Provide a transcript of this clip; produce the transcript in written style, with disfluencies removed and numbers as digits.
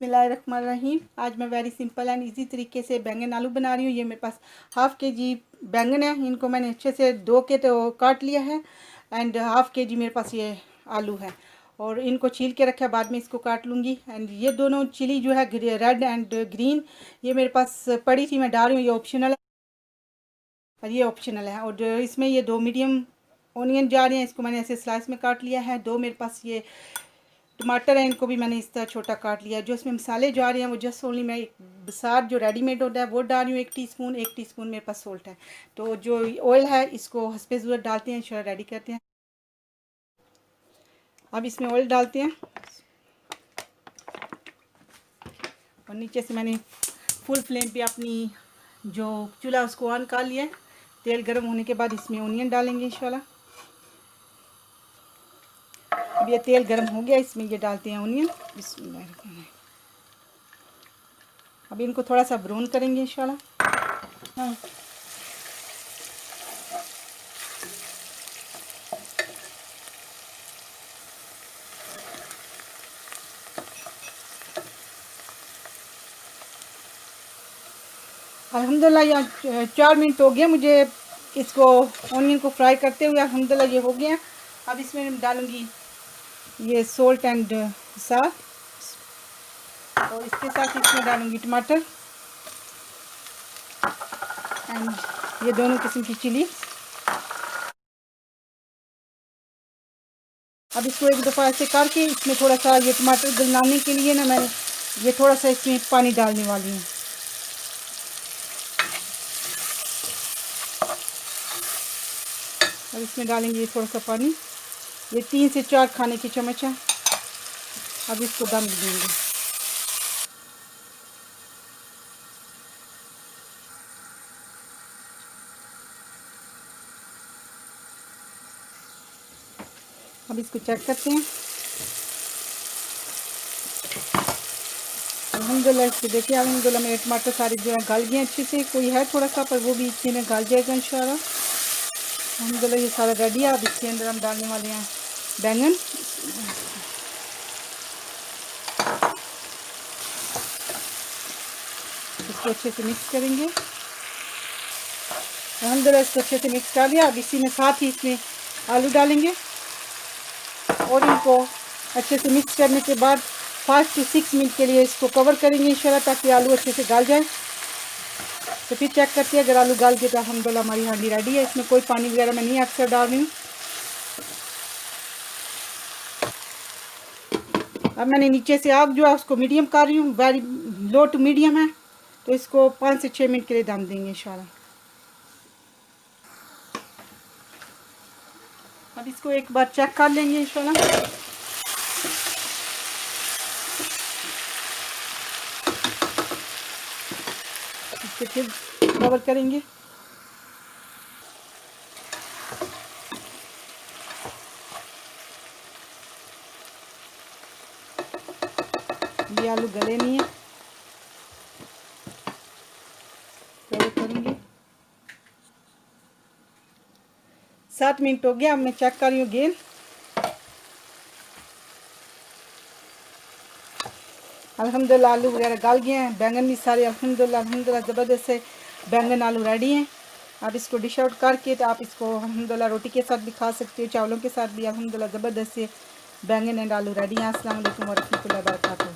बिस्मिल्लाहिर्रहमानिर्रहीम। आज मैं वेरी सिंपल एंड इजी तरीके से बैंगन आलू बना रही हूँ। ये मेरे पास हाफ़ के जी बैंगन है, इनको मैंने अच्छे से धो के तो काट लिया है। एंड हाफ़ के जी मेरे पास ये आलू है और इनको छील के रखा है, बाद में इसको काट लूँगी। एंड ये दोनों चिली जो है रेड एंड ग्रीन, ये मेरे पास पड़ी थी, मैं डाल रही हूँ। ये ऑप्शनल है और ये ऑप्शनल है। और इसमें ये 2 मीडियम ऑनियन जा रहे हैं, इसको मैंने ऐसे स्लाइस में काट लिया है। 2 मेरे पास ये टमाटर है, इनको भी मैंने इस तरह छोटा काट लिया। जो इसमें मसाले जा रहे हैं वो जस्ट ओनली मैं एक बसार जो रेडीमेड होता है वो डाल रही हूँ। 1 टीस्पून मेरे पास सोल्ट है। तो जो ऑयल है इसको हस्बे ज़रूरत डालते हैं, इंशाल्लाह रेडी करते हैं। अब इसमें ऑयल डालते हैं और नीचे से मैंने फुल फ्लेम पे अपनी जो चूल्हा उसको ऑन कर लिया है। तेल गर्म होने के बाद इसमें ऑनियन डालेंगे इंशाल्लाह। अब ये तेल गर्म हो गया, इसमें ये डालते हैं ऑनियन। बिस्मिल्लाह। अब इनको थोड़ा सा ब्राउन करेंगे इंशाल्लाह। हाँ, अल्हम्दुलिल्लाह यहाँ 4 मिनट हो गया मुझे इसको ऑनियन को फ्राई करते हुए। अल्हम्दुलिल्लाह ये हो गया। अब इसमें डालूँगी ये सोल्ट एंड साल्ट और इसके साथ इसमें डालूँगी टमाटर एंड ये दोनों किस्म की चिली। अब इसको एक दफ़ा ऐसे करके इसमें थोड़ा सा ये टमाटर गलाने के लिए ना मैं ये थोड़ा सा इसमें पानी डालने वाली हूँ। अब इसमें डालेंगे ये थोड़ा सा पानी, ये 3 से 4 खाने की चम्मच है। अब इसको दम देंगे। अब इसको चेक करते हैं। अल्हम्दुलिल्लाह इसको देखिए, अल्हम्दुलिल्लाह मेरे टमाटर सारे जो है गल गए अच्छे से। कोई है थोड़ा सा पर वो भी इसी में गल जाएगा इंशाल्लाह। अल्हम्दुलिल्लाह ये सारा रेडी है। अब इसके अंदर हम डालने वाले हैं बैंगन। इसको अच्छे से मिक्स करेंगे। अल्हम्दुलिल्लाह इसको अच्छे से मिक्स कर लिया। अब इसी में साथ ही इसमें आलू डालेंगे और इनको अच्छे से मिक्स करने के बाद 5 से 6 मिनट के लिए इसको कवर करेंगे इंशाल्लाह, ताकि आलू अच्छे से गल जाए। तो फिर चेक करते हैं, अगर आलू गल गए तो अल्हम्दुलिल्लाह हमारी हांडी रेडी है। इसमें कोई पानी वगैरह मैं नहीं अक्सर डाल रही हूँ। अब मैंने नीचे से आग जो है उसको मीडियम कर रही हूँ, वेरी लो टू मीडियम है। तो इसको 5 से 6 मिनट के लिए दम देंगे इंशाल्लाह। अब इसको एक बार चेक कर लेंगे इंशाल्लाह। इसको फिर कवर करेंगे। ये आलू गले नहीं है, कवर करेंगे। 7 मिनट हो गया। अब मैं चेक कर रही हूँ गेंद। अल्हम्दुलिल्लाह आलू वगैरह गल गए हैं, बैंगन भी सारे अल्हम्दुलिल्लाह ज़बरदस्त से बैंगन आलू रेडी हैं। अब इसको डिश आउट करके तो आप इसको अल्हम्दुलिल्लाह रोटी के साथ भी खा सकते हो, चावलों के साथ भी। अल्हम्दुलिल्लाह ज़बरदस्त से बैंगन एंड आलू रेडी हैं। अस्सलाम वालेकुम व रहमतुल्लाहि व बरकातहू।